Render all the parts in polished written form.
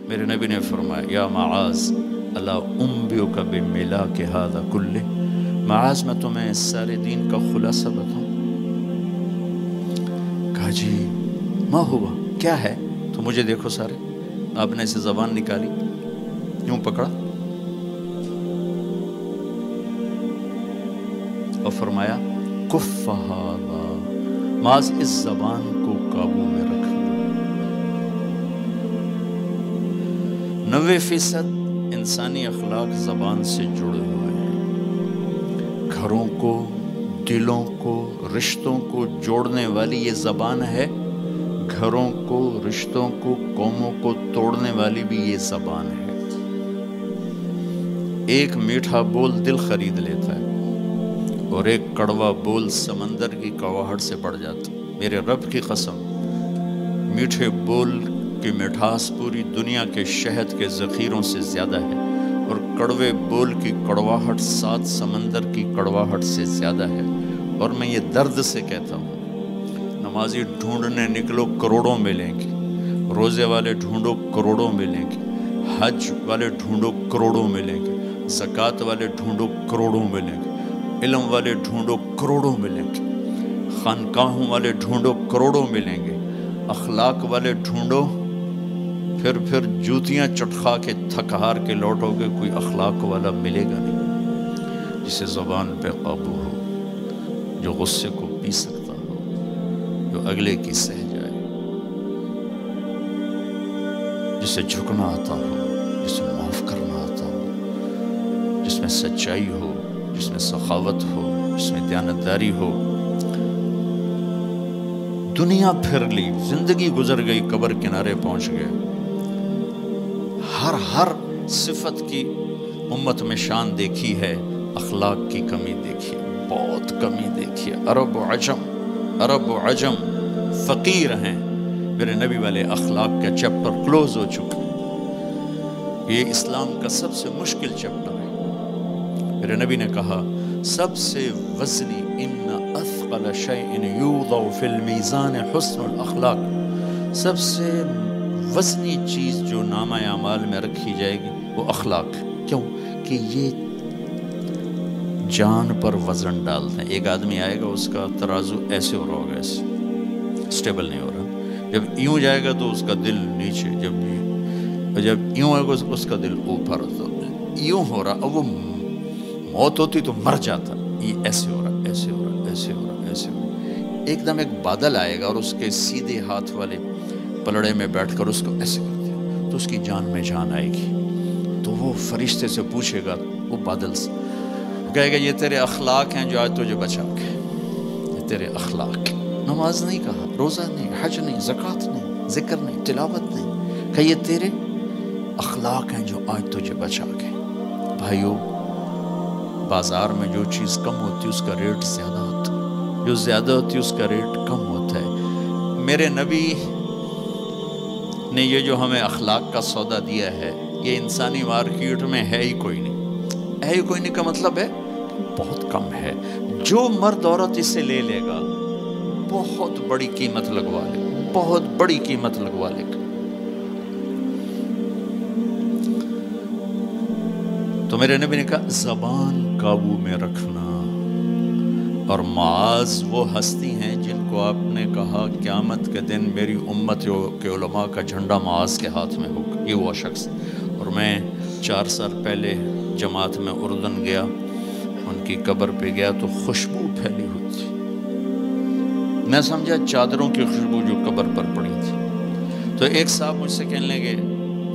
میرے نبی نے فرمایا یا معاذ الا انبئک بملاک ھذا کلہ، معاذ میں تمہیں اس سارے دین کا خلاصہ بتاؤں؟ کہا جی ما ہوا، کیا ہے؟ تو مجھے دیکھو سارے، آپ نے اسے زبان نکالی، یوں پکڑا اور فرمایا کف ھذا، معاذ اس زبان کو قابو میں رکھ لو۔ 90% انسانی اخلاق زبان سے جڑے ہوئے ہیں۔ گھروں کو، دلوں کو، رشتوں کو جوڑنے والی یہ زبان ہے، گھروں کو، رشتوں کو، قوموں کو توڑنے والی بھی یہ زبان ہے۔ ایک میٹھا بول دل خرید لیتا ہے اور ایک کڑوا بول سمندر کی کڑواہٹ سے بڑھ جاتا۔ میرے رب کی قسم، میٹھے بول کی مٹھاس پوری دنیا کے شہد کے ذخیروں سے زیادہ ہے، اور کڑوے بول کی کڑواہٹ 7 سمندر کی کڑواہٹ سے زیادہ ہے۔ اور میں یہ درد سے کہتا ہوں، نمازی ڈھونڈنے نکلو کروڑوں ملیں گے، روزے والے ڈھونڈو کروڑوں ملیں گے، حج والے ڈھونڈو کروڑوں ملیں گے، زکوٰۃ والے ڈھونڈو کروڑوں ملیں گے، علم والے ڈھونڈو کروڑوں ملیں گے، خانقاہوں والے ڈھونڈو کروڑوں ملیں گے، اخلاق والے ڈھونڈو، پھر جوتیاں چٹخا کے تھک ہار کے لوٹو گے، کوئی اخلاق والا ملے گا نہیں، جسے زبان پہ قابو ہو، جو غصے کو پی سکتا ہو، جو اگلے کی سہ جائے، جسے جھکنا آتا ہو، جسے معاف کرنا آتا ہو، جس میں سچائی ہو، جس میں سخاوت ہو، جس میں دیانتداری ہو۔ دنیا پھر لی، زندگی گزر گئی، قبر کنارے پہنچ گئے، ہر صفت کی امت میں شان دیکھی ہے، اخلاق کی کمی دیکھی ہے، بہت کمی دیکھی ہے۔ عرب و عجم فقیر ہیں، میرے نبی والے اخلاق کا چیپٹر کلوز ہو چکا۔ یہ اسلام کا سب سے مشکل چیپٹر ہے۔ میرے نبی نے کہا سب سے وزنی ان اثقل شیء یوضع فی المیزان حسن الاخلاق، سب سے وزنی چیز جو نامہ اعمال میں رکھی جائے گی وہ اخلاق۔ کیوں؟ کہ یہ جان پر وزن ڈالتے ہیں۔ ایک آدمی آئے گا، اس کا ترازو ایسے ہو رہا ہوگا، ایسے اسٹیبل نہیں ہو رہا، جب یوں جائے گا تو اس کا دل نیچے، جب یوں آئے گا اس کا دل اوپر، تو یوں ہو رہا، اب وہ موت ہوتی تو مر جاتا، یہ ایسے ہو رہا، ایسے ہو رہا، ایسے ہو رہا، ایسے ہو رہا۔ ایک دم ایک بادل آئے گا اور اس کے سیدھے ہاتھ والے پلڑے میں بیٹھ کر اس کو ایسے کرتے ہیں تو اس کی جان میں جان آئے گی۔ تو وہ فرشتے سے پوچھے گا، وہ بادل سے کہے گا یہ تیرے اخلاق ہیں جو آج تجھے بچا کے، یہ تیرے اخلاق۔ نماز نہیں کہا، روزہ نہیں، حج نہیں، زکوٰۃ نہیں، ذکر نہیں، تلاوت نہیں، کہ یہ تیرے اخلاق ہیں جو آج تجھے بچا کے۔ بھائیو، بازار میں جو چیز کم ہوتی ہے اس کا ریٹ زیادہ ہوتا ہے، جو زیادہ ہوتی ہے اس کا ریٹ کم ہوتا ہے۔ میرے نبی نے یہ جو ہمیں اخلاق کا سودا دیا ہے، یہ انسانی مارکیٹ میں ہے ہی کوئی نہیں۔ ہے ہی کوئی نہیں کا مطلب ہے بہت کم ہے۔ جو مرد عورت اسے لے لے گا بہت بڑی قیمت لگوا لے گا، بہت بڑی قیمت لگوا لے گا۔ تو میرے نبی نے کہا زبان قابو میں رکھنا۔ اور معاذ وہ ہستی ہیں جن کو آپ نے کہا قیامت کے دن میری امت کے علماء کا جھنڈا معاذ کے ہاتھ میں ہوگا، یہ وہ شخص۔ اور میں 4 سال پہلے جماعت میں اردن گیا، ان کی قبر پہ گیا تو خوشبو پھیلی ہوئی تھی، میں سمجھا چادروں کی خوشبو جو قبر پر پڑی تھی۔ تو ایک صاحب مجھ سے کہنے لگے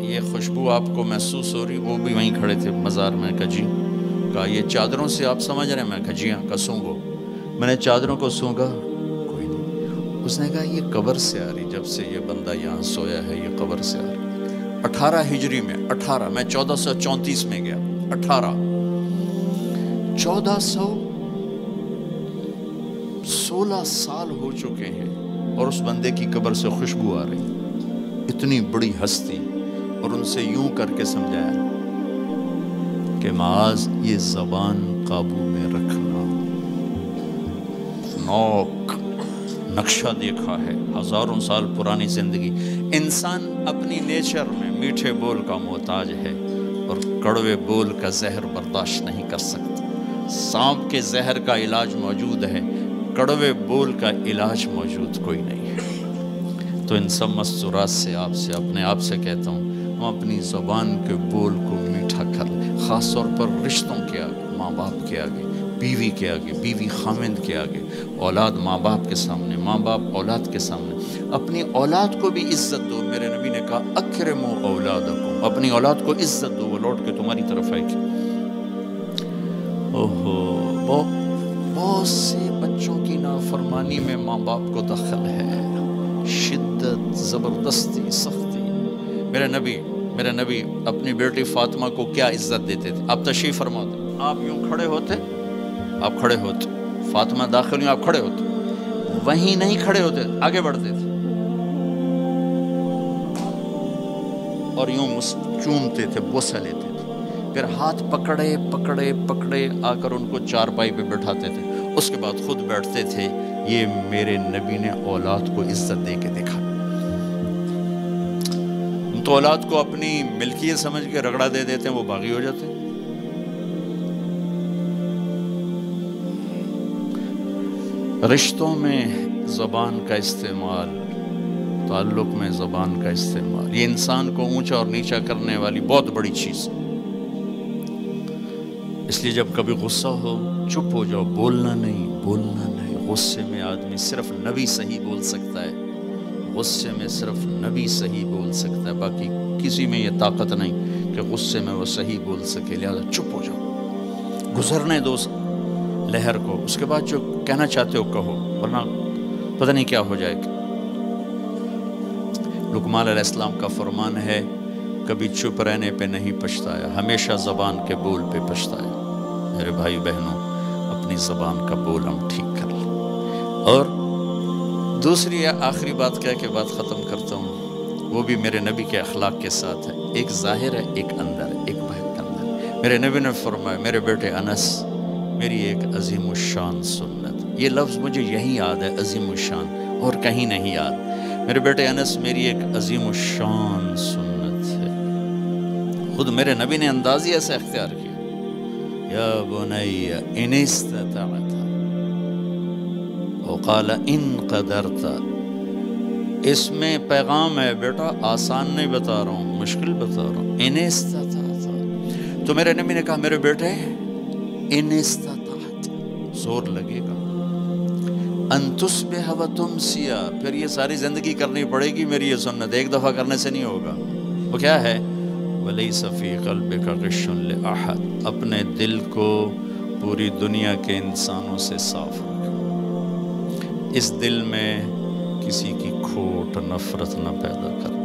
یہ خوشبو آپ کو محسوس ہو رہی؟ وہ بھی وہیں کھڑے تھے مزار میں۔ کہا جی، کہا یہ چادروں سے آپ سمجھ رہے ہیں؟ میں کہا جی ہاں۔ کہا سونگو۔ میں نے چادروں کو سونگا، کوئی نہیں۔ اس نے کہا یہ قبر سے آ رہی، جب سے یہ بندہ یہاں سویا ہے یہ قبر سے آ رہی۔ 18 ہجری میں، 18 میں 1434 میں گیا، 1416 سال ہو چکے ہیں اور اس بندے کی قبر سے خوشبو آ رہی، اتنی بڑی ہستی۔ اور ان سے یوں کر کے سمجھایا کہ معاذ یہ زبان قابو میں رکھنا۔ نوک نقشہ دیکھا ہے، ہزاروں سال پرانی زندگی، انسان اپنی نیچر میں میٹھے بول کا محتاج ہے اور کڑوے بول کا زہر برداشت نہیں کر سکتا۔ سانپ کے زہر کا علاج موجود ہے، کڑوے بول کا علاج موجود کوئی نہیں ہے۔ تو ان سب مستورات سے اپنے آپ سے کہتا ہوں، ہم اپنی زبان کے بول کو میٹھا کر لیں، خاص طور پر رشتوں کے آگے، ماں باپ کے آگے، بیوی کے آگے، بیوی خامند کے آگے، اولاد ماں باپ کے سامنے، ماں باپ اولاد کے سامنے۔ اپنی اولاد کو بھی عزت دو۔ میرے نبی نے کہا اکرموا اولادکم، اپنی اولاد کو عزت دو، وہ لوٹ کے تمہاری طرف آئے گی۔ بہت سے بچوں کی نافرمانی میں ماں باپ کو دخل ہے، شدت، زبردستی، سختی۔ میرے نبی اپنی بیٹی فاطمہ کو کیا عزت دیتے تھے؟ آپ تشریف فرماتے، آپ یوں کھڑے ہوتے، فاطمہ داخل ہوئی، آپ کھڑے ہوتے، وہیں نہیں کھڑے ہوتے، آگے بڑھتے تھے اور یوں چومتے تھے، بوسہ لیتے تھے، پھر ہاتھ پکڑے آ کر ان کو چارپائی پہ بٹھاتے تھے، اس کے بعد خود بیٹھتے تھے۔ یہ میرے نبی نے اولاد کو عزت دے کے دکھا۔ ہم تو اولاد کو اپنی ملکیت سمجھ کے رگڑا دے دیتے ہیں، وہ باغی ہو جاتے ہیں۔ رشتوں میں زبان کا استعمال، تعلق میں زبان کا استعمال، یہ انسان کو اونچا اور نیچا کرنے والی بہت بڑی چیز۔ اس لیے جب کبھی غصہ ہو چپ ہو جاؤ، بولنا نہیں۔ غصے میں آدمی صرف نبی صحیح بول سکتا ہے، غصے میں صرف نبی صحیح بول سکتا ہے، باقی کسی میں یہ طاقت نہیں کہ غصے میں وہ صحیح بول سکے۔ لہذا چپ ہو جاؤ، گزرنے دو لہر کو، اس کے بعد جو کہنا چاہتے ہو کہو، ورنہ پتہ نہیں کیا ہو جائے گا۔ لقمان علیہ السلام کا فرمان ہے، کبھی چپ رہنے پہ نہیں پچھتایا، ہمیشہ زبان کے بول پہ پچھتایا۔ میرے بھائی بہنوں، اپنی زبان کا بول ہم ٹھیک کر لیں۔ اور دوسری آخری بات کہہ کے بات ختم کرتا ہوں، وہ بھی میرے نبی کے اخلاق کے ساتھ ہے، ایک ظاہر ہے، ایک اندر ہے، ایک باہر کا اندر ہے۔ میرے نبی نے فرمایا، میرے بیٹے انس، میری ایک عظیم الشان سنت، یہ لفظ مجھے یہی یاد ہے، عظیم الشان، اور کہیں نہیں یاد۔ میرے بیٹے انس، میری ایک عظیم الشان سنت ہے۔ خود میرے نبی نے انداز ہی ایسا اختیار کیا، یا بنی ان استطعت وقال ان قدرت۔ اس میں پیغام ہے، بیٹا آسان نہیں بتا رہا ہوں، مشکل بتا رہا ہوں۔ ان استطعت، تو میرے نبی نے کہا میرے بیٹے ان استطعت، زور لگے گا، ان تصبح و تمسی، پھر یہ ساری زندگی کرنی پڑے گی میری یہ سنت، ایک دفعہ کرنے سے نہیں ہوگا۔ وہ کیا ہے؟ وَلَيْسَ فِي قَلْبِكَ غِشٌّ لِأَحَدٍ، اپنے دل کو پوری دنیا کے انسانوں سے صاف رکھ، اس دل میں کسی کی کھوٹ، نفرت نہ پیدا کر۔